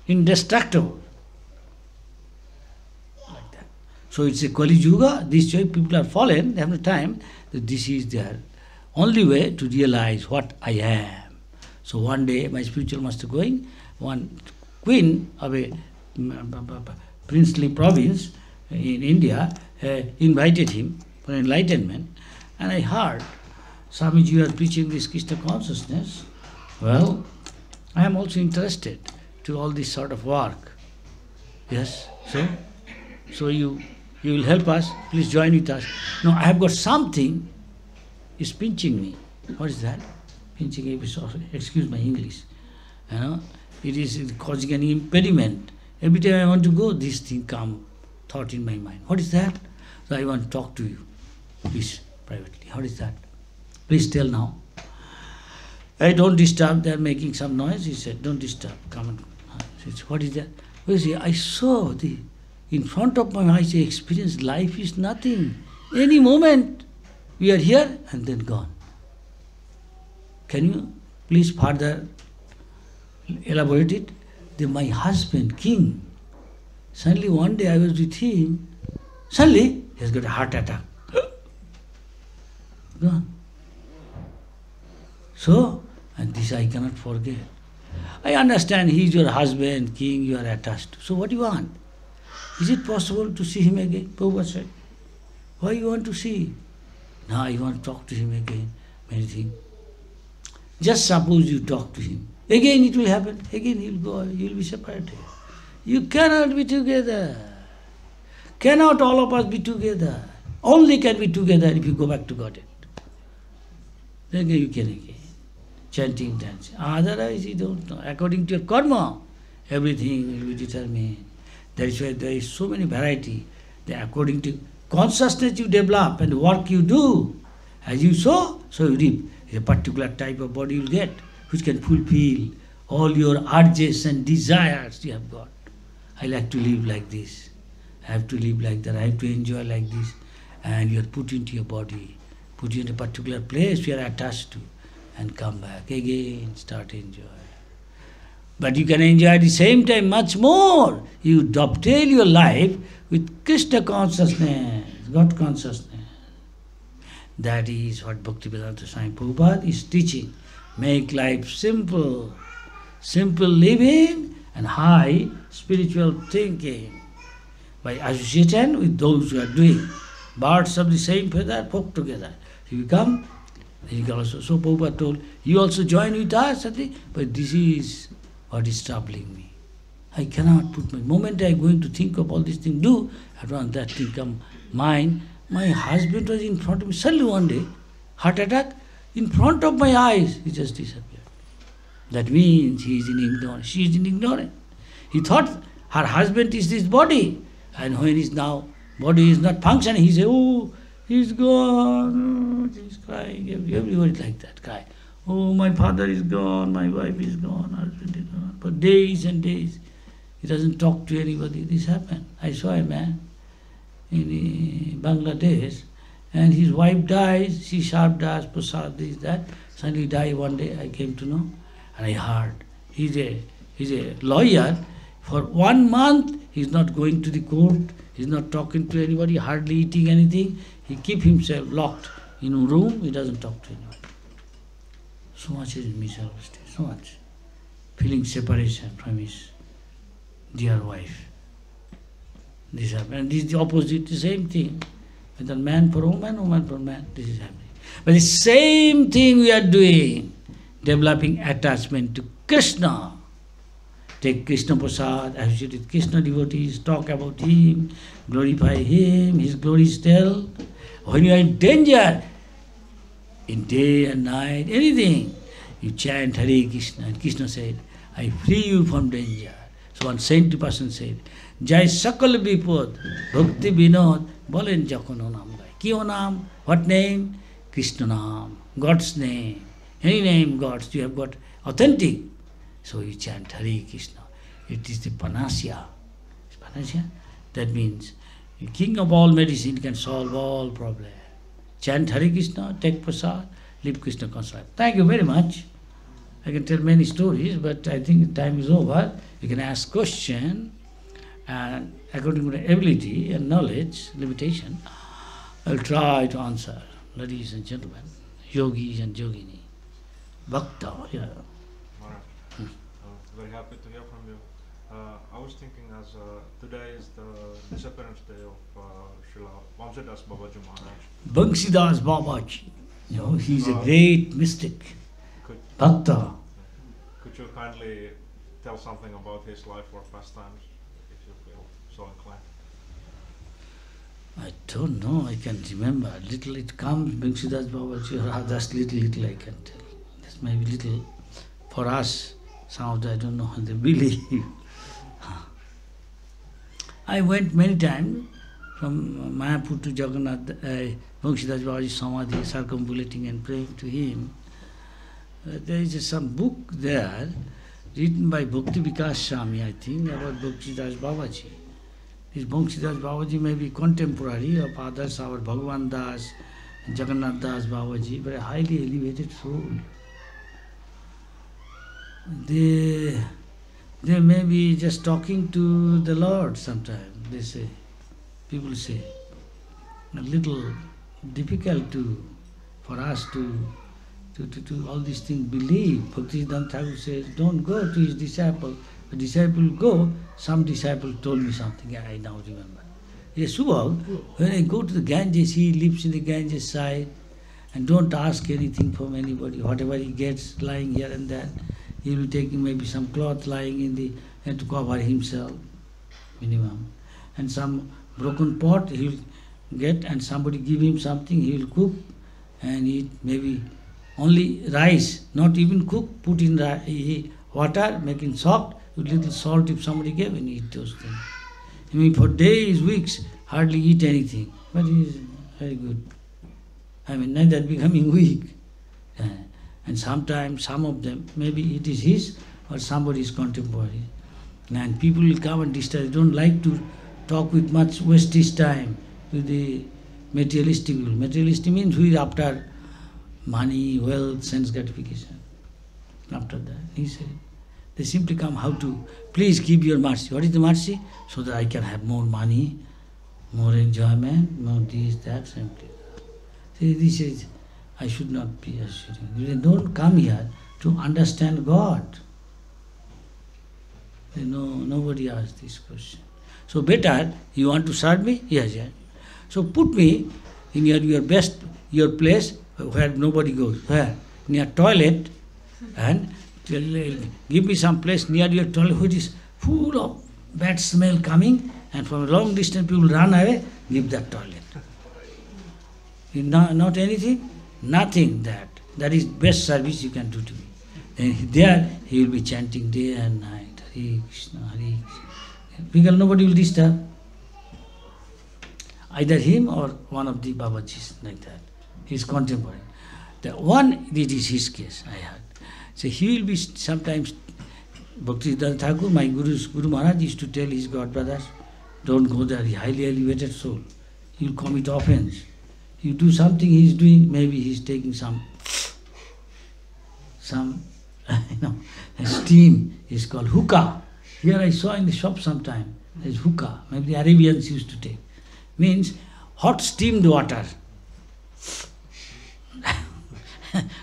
Indestructible. Like that. So it's a Kali Yuga, this way people are fallen, they have no time, that this is their only way to realize what I am. So one day my spiritual master going, one queen of a princely province in India invited him for enlightenment, and I heard, Swamiji, you are preaching this Krishna consciousness. Well, I am also interested to all this sort of work. Yes, so you will help us, please join with us. No, I have got something, is pinching me. What is that? Pinching, excuse my English. You know, it is causing an impediment. Every time I want to go, this thing come, thought in my mind. What is that? So I want to talk to you, please, privately. What is that? Please tell now. I don't disturb, they are making some noise. He said, don't disturb, come on. He said, what is that? Well, see, I saw in front of my eyes, I experienced life is nothing. Any moment, we are here and then gone. Can you please further elaborate it? Then my husband, king, suddenly one day I was with him, suddenly he has got a heart attack. Gone. So, and this I cannot forget. I understand he is your husband, king, you are attached. So what do you want? Is it possible to see him again? Prabhupada said. Why you want to see? Now I want to talk to him again. Many things. Just suppose you talk to him. Again it will happen. Again he will go. You will be separated. You cannot be together. Cannot all of us be together. Only can be together if you go back to Godhead. Then you can again. Chanting, dancing. Otherwise you don't know. According to your karma, everything will be determined. That is why there is so many variety. That according to consciousness you develop and work you do, as you sow, so you reap. A particular type of body you will get, which can fulfill all your urges and desires you have got. I like to live like this. I have to live like that. I have to enjoy like this. And you are put into your body, put you in a particular place you are attached to, and come back again, start enjoy. But you can enjoy at the same time much more. You dovetail your life with Krishna consciousness, God consciousness. That is what Bhaktivedanta Swami Prabhupada is teaching. Make life simple. Simple living and high spiritual thinking. By associating with those who are doing. Birds of the same feather flock together. You become, you can also, so Prabhupada told, you also join with us, but this is what is troubling me. I cannot put my moment I am going to think of all these things, do, at once that thing come mine. My husband was in front of me, suddenly one day, heart attack, in front of my eyes, he just disappeared. That means he is in ignorance, she is in ignorance. He thought her husband is this body, and when his now body is not functioning, he says, oh, he's gone, oh, he's crying, everybody like that, cry. Oh, my father is gone, my wife is gone, husband is gone. For days and days, he doesn't talk to anybody. This happened. I saw a man in Bangladesh, and his wife dies, she served us, prasad, this, that. Suddenly died one day, I came to know, and I heard. He's a lawyer. For 1 month, he's not going to the court, he's not talking to anybody, hardly eating anything. He keep himself locked in a room, he doesn't talk to anybody. So much is miserable state, so much. Feeling separation from his dear wife. This happened. And this is the opposite, the same thing. Whether man for woman, woman for man, this is happening. But the same thing we are doing, developing attachment to Krishna. Take Krishna Prasad, associate with Krishna devotees, talk about him, glorify him, his glories tell. When you are in danger, in day and night, anything, you chant Hare Krishna. And Krishna said, I free you from danger. So one saintly person said, Jai Sakal Bipod, Bhakti Vinod, Bolen Jakono Nam Gai. Kyo Nam, what name? Krishna Nam, God's name. Any name, God's, you have got authentic. So you chant Hare Krishna. It is the panacea. Panacea? That means the king of all medicine can solve all problems. Chant Hare Krishna, take prasad, live Krishna consciousness. Thank you very much. I can tell many stories, but I think time is over. You can ask question, and according to the ability and knowledge, limitation, I'll try to answer. Ladies and gentlemen, yogis and yogini, bhakta, yeah. Very happy to hear from you. I was thinking as today is the disappearance day of Srila Vamsidas Babaji Maharaj. Vamsidas Babaji, you know, he's a great mystic, bhakta. Could you kindly tell something about his life or pastimes, if you feel so inclined? I don't know, I can remember. Little it comes, Vamsidas Babaji, just little I can tell. This may be little for us. Some of them I don't know how they believe. I went many times from Mayapur to Jagannath, Vamsidas Babaji Samadhi, circumambulating and praying to him. There is some book there, written by Bhakti Vikas Swami, I think, about Vamsidas Babaji. This Vamsidas Babaji may be contemporary of others, our Bhagavan Das, Jagannath Das Babaji, but a highly elevated soul. They may be just talking to the Lord sometimes, they say. People say. A little difficult for us to all these things believe. Bhaktisiddhanta Thakur says, don't go to his disciple. The disciple go, some disciple told me something, yeah, I now remember. Yes, Subhag, when I go to the Ganges, he lives in the Ganges side, and don't ask anything from anybody. Whatever he gets lying here and there, he will be taking maybe some cloth lying in the, and to cover himself, minimum. And some broken pot he will get, and somebody give him something, he will cook and eat. Maybe only rice, not even cook, put in water, making soft, with little salt if somebody gave, and eat those things. I mean, for days, weeks, hardly eat anything, but he is very good. I mean, neither becoming weak. And sometimes some of them, maybe it is his or somebody's contemporary. And people will come and disturb. They don't like to talk with much wastage time with the materialistic people. Materialistic means who is after money, wealth, sense gratification. After that, he said, they simply come how to, please give your mercy. What is the mercy? So that I can have more money, more enjoyment, more this, that, simply. See, this is, I should not be assuring. They don't come here to understand God. Nobody asks this question. So better, you want to serve me? Yes, yes. So put me in your best, your place where nobody goes. Where? Near toilet, and give me some place near your toilet which is full of bad smell coming, and from a long distance people run away, give that toilet. Not anything? Nothing that. That is best service you can do to me. And there he will be chanting day and night. Hare Krishna, Hare Krishna. Because nobody will disturb. Either him or one of the Babajis, like that. He is contemporary. The one, it is his case, I heard. So he will be sometimes, Bhaktisiddhanta Thakur, my Guru Maharaj used to tell his god brothers, don't go there, he highly elevated soul. He will commit offense. You do something he is doing, maybe he is taking some steam is called hookah. Here I saw in the shop sometime, there is hookah, maybe the Arabians used to take. Means hot steamed water.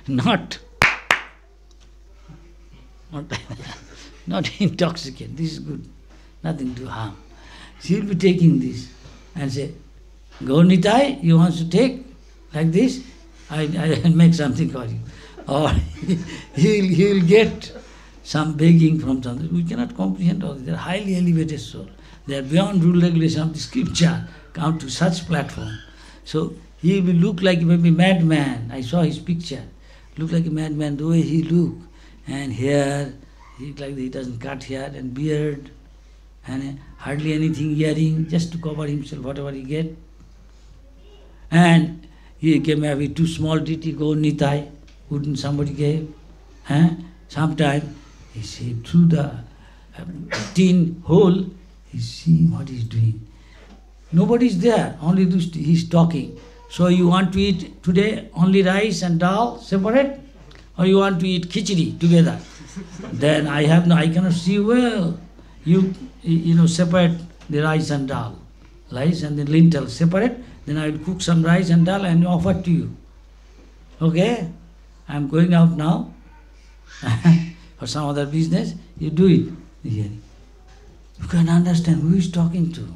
not intoxicant. This is good. Nothing to harm. She will be taking this and say, Gaurnitai, you want to take like this? I'll make something for you. Or he will get some begging from something. We cannot comprehend all this. They are highly elevated soul. They are beyond rule regulation of the scripture, come to such platform. So he will look like maybe madman. I saw his picture. Look like a madman, the way he look. And hair, he doesn't cut hair, and beard, and hardly anything earring, just to cover himself, whatever he get. And he came maybe too small ditty, go Nitai, wouldn't somebody gave. Sometime he see through the tin hole, he see what he's doing. Nobody is there, only he's talking. So you want to eat today only rice and dal separate, or you want to eat khichdi together? Then I cannot see well. You separate the rice and dal, rice and the lentil separate. Then I will cook some rice and dal and offer to you. Okay, I am going out now for some other business. You do it. You can understand who is talking to.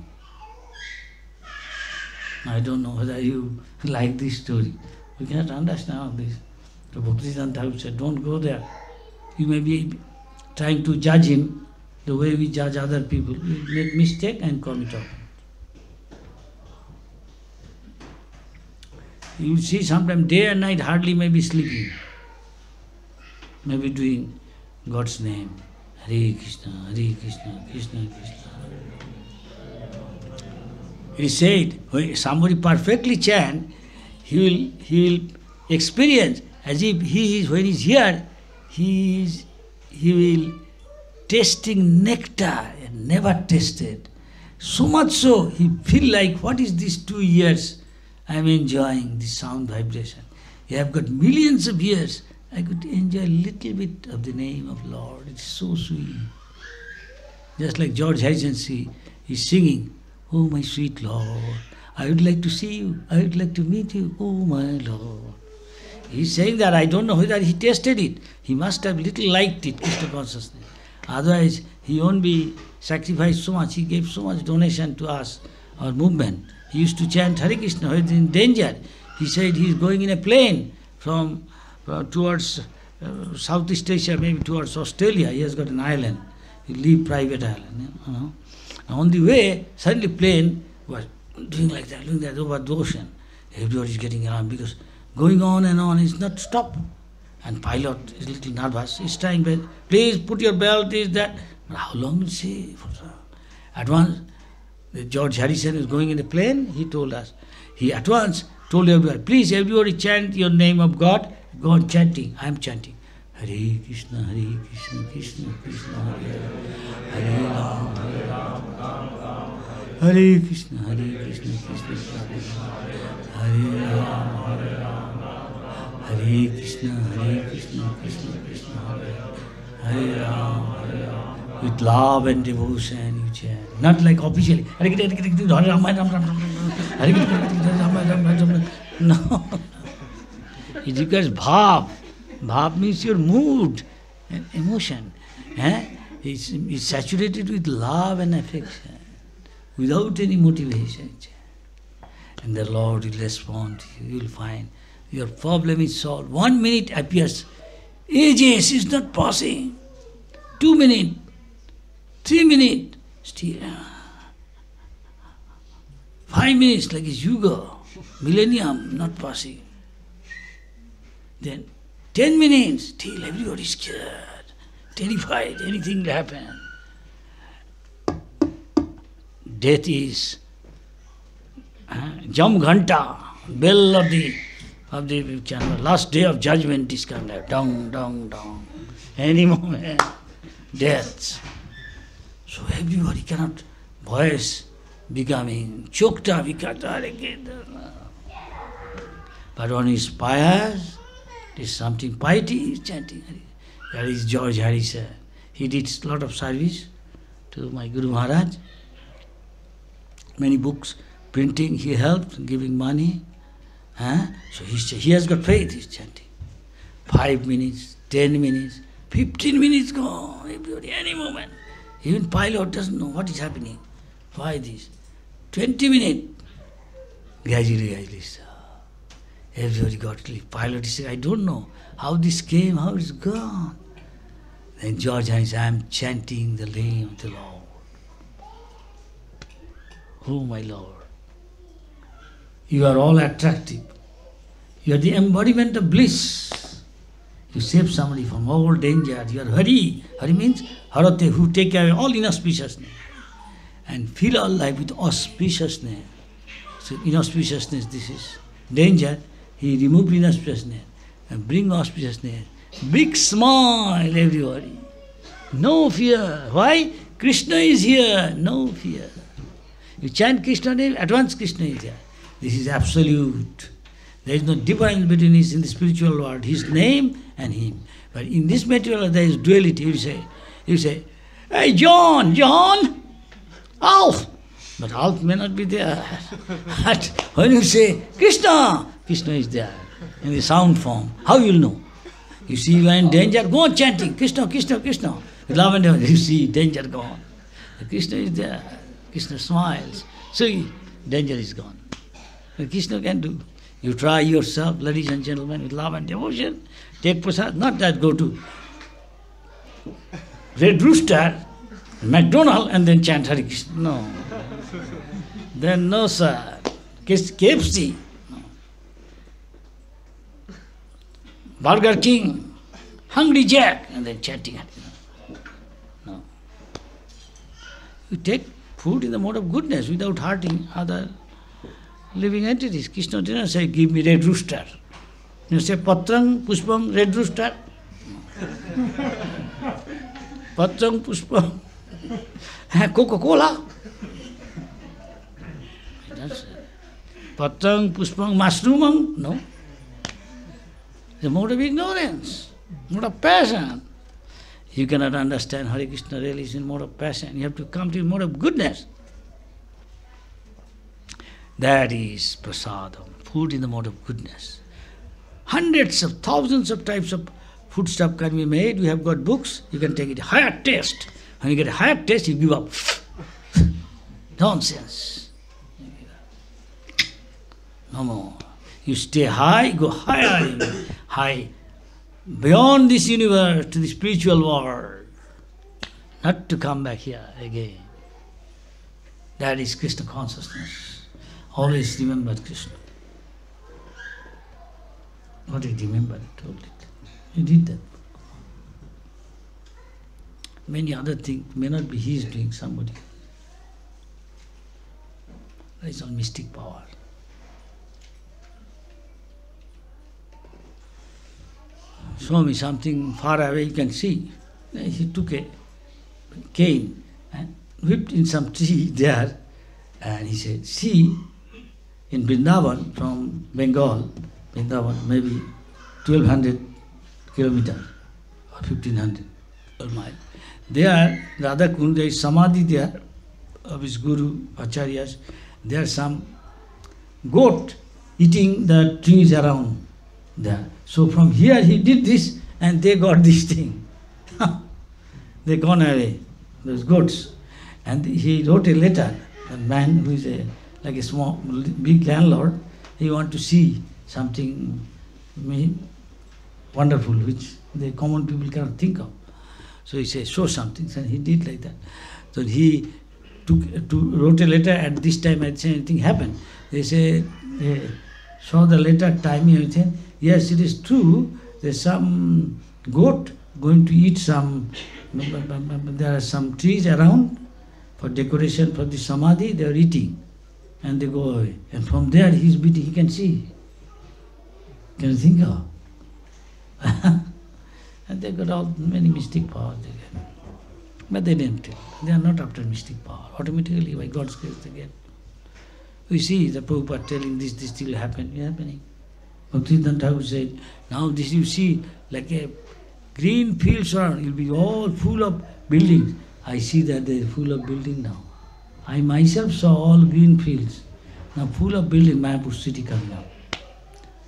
I don't know whether you like this story. We cannot understand all this. So Bhaktisiddhanta Thakur said, don't go there. You may be trying to judge him the way we judge other people. You make mistake and commit offense. You see sometimes day and night hardly may be sleeping. Maybe doing God's name. Hare Krishna, Hare Krishna, Krishna Krishna. It is said, when somebody perfectly chant, he will experience as if when he is here, he will tasting nectar and never tasted. So much so, he feel like, what is these 2 years I am enjoying this sound vibration. I have got millions of years, I could enjoy a little bit of the name of Lord. It's so sweet. Just like George Harrison is singing, oh my sweet Lord, I would like to see you, I would like to meet you, oh my Lord. He's saying that, I don't know whether he tasted it. He must have little liked it, Krishna consciousness. Otherwise, he won't be sacrificed so much, he gave so much donation to us, our movement. He used to chant Hare Krishna when he is in danger. He said he is going in a plane from towards Southeast Asia, maybe towards Australia. He has got an island. He leave private island. On the way, suddenly plane was doing like that, doing that over the ocean. Everybody is getting alarmed because going on and on is not stop. And pilot is a little nervous. He's trying, please put your belt, this, that. But how long will say? At once, George Harrison is going in the plane, he told us. He at once told everybody, please everybody chant your name of God. Go on chanting. I am chanting. Hare Krishna, Krishna Krishna, Hare Hare Ram, Hare Krishna, Krishna Krishna, Hare Ram, Hare Krishna, Krishna Krishna, Hare Ram. With love and devotion you chant. Not like officially. Hare Krishna, Hare Ram, Ram Ram, Hare Krishna, Ram Ram. No. It requires bhav. Bhav means your mood and emotion. It's saturated with love and affection, without any motivation. And the Lord will respond to you. You will find your problem is solved. 1 minute appears. Ages is not passing. 2 minutes, 3 minutes, still. 5 minutes like a yuga, millennium not passing. Then 10 minutes, till everybody is scared, terrified, anything will happen. Death is Jam Ghanta, bell of the last day of judgment is coming like dong, dong, dong. Any moment, death. So everybody cannot, voice becoming choked up, but when he is pious, it is something piety is chanting. That is George Harrison. He did a lot of service to my Guru Maharaj. Many books, printing, he helped, giving money. So he has got faith, he's chanting. 5 minutes, 10 minutes, 15 minutes gone, everybody, any moment. Even pilot doesn't know what is happening. Why this? 20 minutes. Gradually, everybody got sleep. Pilot said, I don't know how this came, how it's gone. Then George said, I am chanting the name of the Lord. Oh my Lord, you are all attractive. You are the embodiment of bliss. You save somebody from all danger. You are Hari. Hari means Harate, who take away all inauspiciousness and fill our life with auspiciousness. So inauspiciousness, this is danger. He removed inauspiciousness and bring auspiciousness. Big smile, everybody. No fear. Why? Krishna is here. No fear. You chant Krishna name, at once Krishna is there. This is absolute. There is no difference between his in the spiritual world, his name and him. But in this material there is duality. You say, hey John, Alf. But Alf may not be there. But when you say Krishna, Krishna is there in the sound form. How you will know? You see you are in danger, go on chanting, Krishna, Krishna, Krishna. With love and devotion, you see danger gone. Krishna is there. Krishna smiles. So danger is gone. What Krishna can do? You try yourself, ladies and gentlemen, with love and devotion. Take prasad, not that go to Red Rooster, McDonald, and then chant Hare Krishna. No. Then no, sir. KFC. No. Burger King, Hungry Jack, and then chanting Hare Krishna. No. You take food in the mode of goodness without hurting other living entities. Krishna did not say, give me Red Rooster. You say, Patrang, Puspam, Red Rooster. Patrang, Puspam, Coca-Cola. Patrang, Puspam, Mushroomam. No. The mode of ignorance, mode of passion. You cannot understand Hare Krishna really is in mode of passion. You have to come to a mode of goodness. That is prasadam, food in the mode of goodness. Hundreds of thousands of types of foodstuff can be made. We have got books, you can take it higher taste. When you get a higher taste, you give up. Nonsense. No more. You stay high, go higher, high, beyond this universe to the spiritual world, not to come back here again. That is Krishna consciousness. Always remember Krishna. What he remembered, told it. He did that. Many other things may not be his doing, somebody. That is all mystic power. Show me something far away you can see. He took a cane and whipped in some tree there, and he said, see, in Vrindavan from Bengal, Vrindavan maybe 1200 kilometers or 1500 miles. There, Radha Kund, there is Samadhi there of his Guru, Acharyas. There are some goat eating the trees around there. So from here he did this and they got this thing. They gone away, those goats. And he wrote a letter, a man who is like a small, big landlord, he want to see something wonderful which the common people cannot think of. So he said, show something, and he did like that. So he wrote a letter, and this time I say anything happened. They say, saw the letter, timing, everything. Yes, it is true, there's some goat going to eat some, there are some trees around for decoration for the Samadhi, they are eating. And they go away. And from there he can see. Can you think of? And they got all many mystic powers they get. But they didn't. They are not after mystic power. Automatically by God's grace they get. We see the Prabhupada telling this will happen. It's happening. Bhaktivedanta Thakur said, now this you see like a green fields around, you'll be all full of buildings. I see that they're full of building now. I myself saw all green fields. Now full of building, Mayapur city coming up.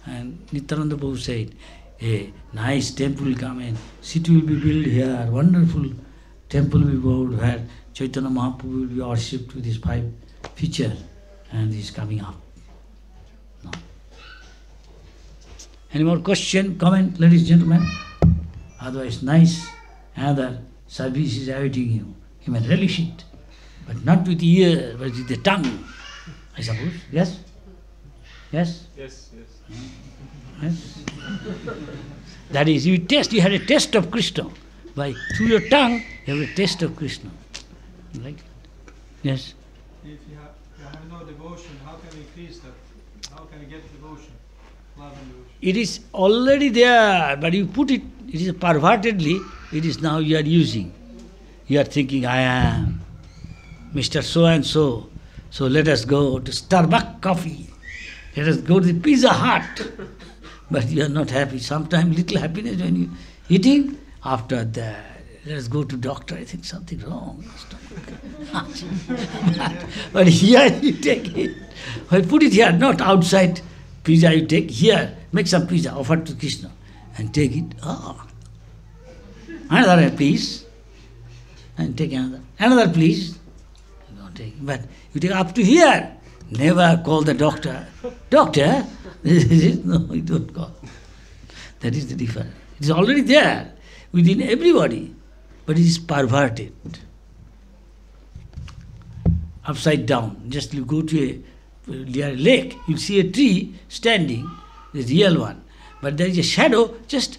And Nityananda Prabhu said, a nice temple will come in, city will be built here, wonderful temple will be built where Chaitanya Mahaprabhu will be worshipped with his 5 features, and he is coming up. No. Any more question, comment, ladies and gentlemen? Otherwise, nice, another service is awaiting you. You may relish it, but not with the ear, but with the tongue, I suppose. Yes? Yes? Yes, yes. Yes? That is, you had a taste of Krishna. Through your tongue, you have a taste of Krishna. Right? Yes? If you have no devotion, how can you increase that? How can you get devotion? Love and devotion. It is already there, but you put it is pervertedly, it is now you are using. You are thinking, I am Mr. So-and-so, so let us go to Starbucks coffee. Let us go to the Pizza Hut. But you are not happy. Sometimes little happiness when you eating. After that, let us go to doctor. I think something wrong. But here you take it. Well, put it here, not outside. Pizza you take here. Make some pizza, offer to Krishna, and take it. Another piece, and take another. Another please. You don't take. But you take up to here. Never call the doctor. Doctor? No, you don't call. That is the difference. It is already there within everybody, but it is perverted. Upside down. Just you go to a lake, you see a tree standing, the real one, but there is a shadow. Just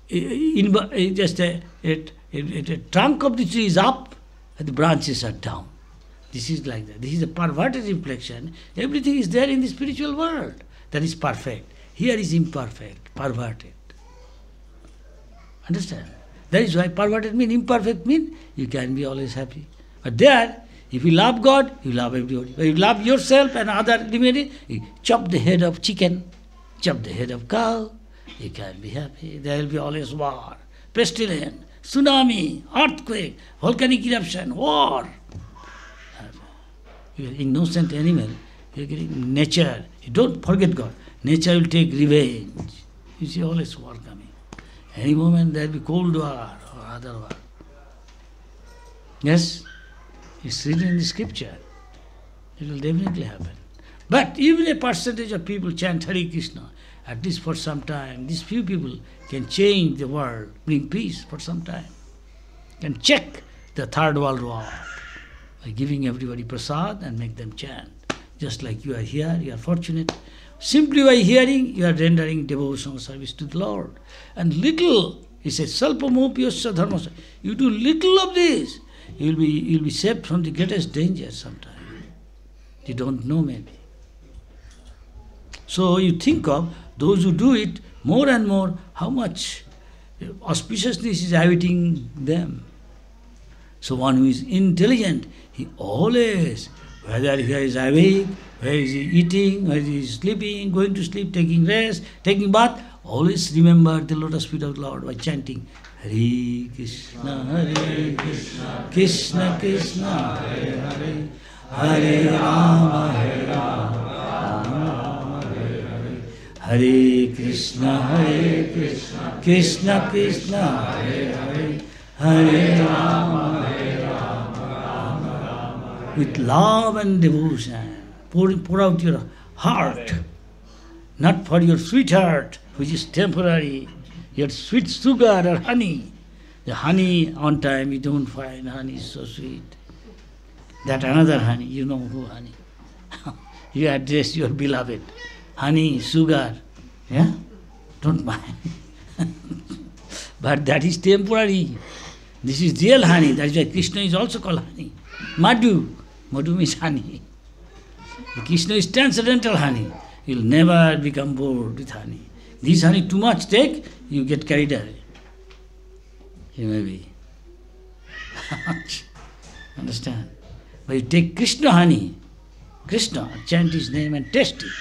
a trunk of the tree is up, and the branches are down. This is like that. This is a perverted reflection. Everything is there in the spiritual world. That is perfect. Here is imperfect, perverted. Understand? That is why perverted means imperfect means you can be always happy. But there, if you love God, you love everybody. If you love yourself and other divinity, you chop the head of chicken, chop the head of cow, you can be happy. There will be always war, pestilence, tsunami, earthquake, volcanic eruption, war. You are innocent animal, you are getting nature. You don't forget God. Nature will take revenge. You see always war coming. Any moment there will be cold war or other war. Yes? It's written in the scripture. It will definitely happen. But even a percentage of people chant Hare Krishna, at least for some time, these few people can change the world, bring peace for some time. Can check the third world war. by giving everybody prasad and make them chant. Just like you are here, you are fortunate. Simply by hearing, you are rendering devotional service to the Lord. And little, he says, salpamopyasya dharmasya. You do little of this, you'll be saved from the greatest danger sometime. You don't know maybe. So you think of those who do it more and more, how much auspiciousness is awaiting them. So one who is intelligent, he always, whether he is awake, where is he eating, where is he sleeping, going to sleep, taking rest, taking bath, always remember the lotus feet of the Lord by chanting Hare Krishna, Krishna Krishna, Hare Hare, Hare Rama, Hare Rama, Hare Krishna, Krishna Krishna, Hare Hare, Hare Rama, Hare Rama. With love and devotion, pour out your heart, not for your sweetheart, which is temporary, your sweet sugar or honey. The honey, on time you don't find honey is so sweet. That another honey, you know who honey. You address your beloved. Honey, sugar, yeah? Don't mind. But that is temporary. This is real honey. That is why Krishna is also called honey. Madhu. Madhu means honey. Krishna is transcendental honey. You'll never become bored with honey. This honey too much take, you get carried away. You may be. Understand? But you take Krishna honey, Krishna, chant his name and taste it,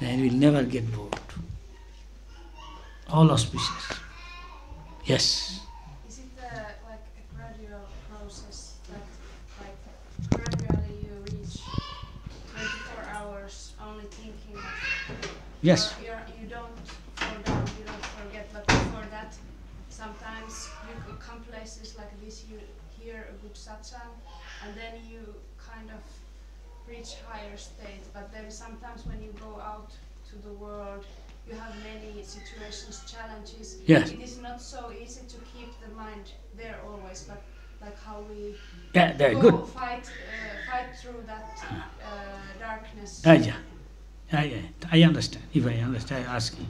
then you will never get bored. All auspicious. Yes. Is it like a gradual process, like gradually you reach 24 hours only thinking of Yes. you don't fall down, you don't forget, but before that sometimes you come places like this, you hear a good satsang and then you kind of reach higher state, but then sometimes when you go out to the world you have many situations, challenges. Yes. It is not so easy to keep the mind there always, but like how we Yeah, very good. fight through that darkness. Yeah. I understand. If I understand, I ask you.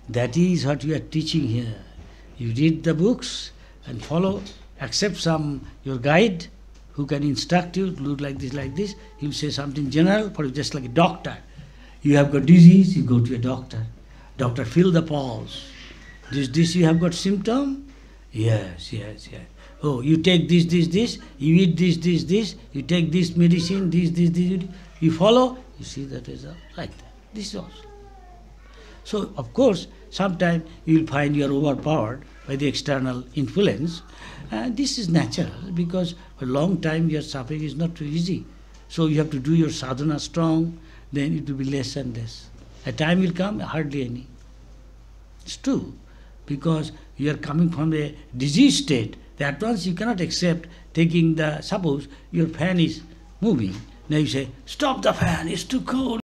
That is what we are teaching here. You read the books and follow, accept your guide who can instruct you to do like this. He will say something general, for just like a doctor. You have got disease, you go to a doctor. Doctor, feel the pulse. This you have got symptom? Yes. Oh, you take this, you eat this, you take this medicine, this, you follow, you see the result like that. This also. So, of course, sometimes you will find you are overpowered by the external influence. And this is natural because for a long time your suffering is not too easy. So you have to do your sadhana strong, then it will be less and less. A time will come, hardly any. It's true, because you are coming from a disease state. At once you cannot accept taking suppose your fan is moving. Now you say, stop the fan, it's too cold.